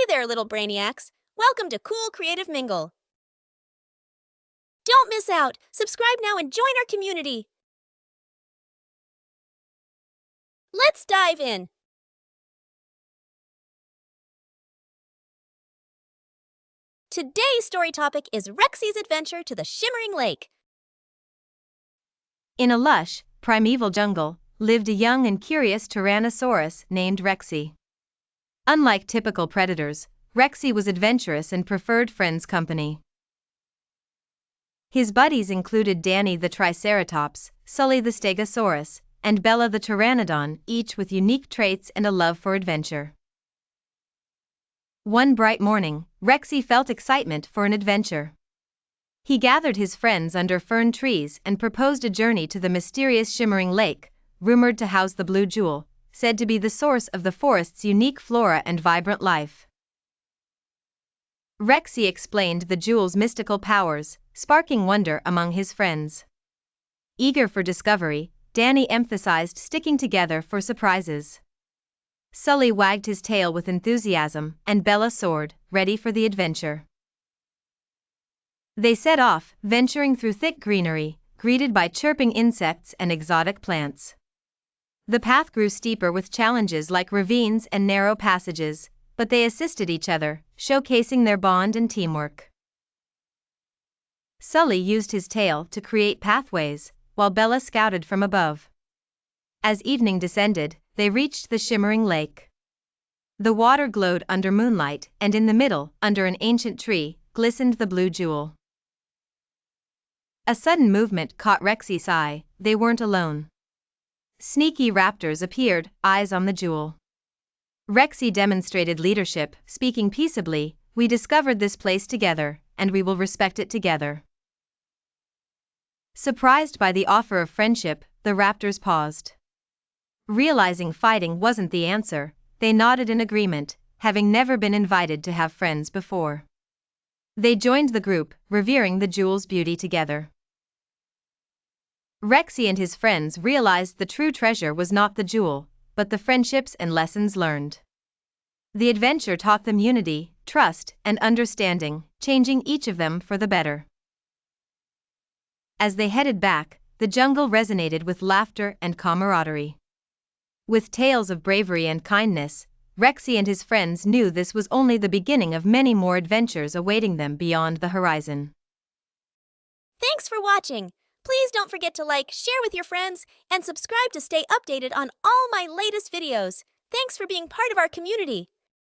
there, little brainiacs. Welcome to Kool Kreative Mingle. Don't miss out. Subscribe now and join our community. Let's dive in. Today's story topic is Rexy's adventure to the Shimmering Lake. In a lush, primeval jungle, lived a young and curious tyrannosaurus named Rexy. Unlike typical predators, Rexy was adventurous and preferred friends' company. His buddies included Danny the triceratops, Sully the stegosaurus, and Bella the pteranodon, each with unique traits and a love for adventure. One bright morning, Rexy felt excitement for an adventure. He gathered his friends under fern trees and proposed a journey to the mysterious Shimmering Lake, rumored to house the blue jewel, said to be the source of the forest's unique flora and vibrant life. Rexy explained the jewel's mystical powers, sparking wonder among his friends. Eager for discovery, Danny emphasized sticking together for surprises. Sully wagged his tail with enthusiasm, and Bella soared, ready for the adventure. They set off, venturing through thick greenery, greeted by chirping insects and exotic plants. The path grew steeper with challenges like ravines and narrow passages, but they assisted each other, showcasing their bond and teamwork. Sully used his tail to create pathways, while Bella scouted from above. As evening descended, they reached the Shimmering Lake. The water glowed under moonlight, and in the middle, under an ancient tree, glistened the blue jewel. A sudden movement caught Rexy's eye. They weren't alone. Sneaky raptors appeared, eyes on the jewel. Rexy demonstrated leadership, speaking peaceably, "We discovered this place together, and we will respect it together." Surprised by the offer of friendship, the raptors paused. Realizing fighting wasn't the answer, they nodded in agreement, having never been invited to have friends before. They joined the group, revering the jewel's beauty together. Rexy and his friends realized the true treasure was not the jewel, but the friendships and lessons learned. The adventure taught them unity, trust, and understanding, changing each of them for the better. As they headed back, the jungle resonated with laughter and camaraderie. With tales of bravery and kindness, Rexy and his friends knew this was only the beginning of many more adventures awaiting them beyond the horizon. Thanks for watching. Please don't forget to like, share with your friends, and subscribe to stay updated on all my latest videos. Thanks for being part of our community.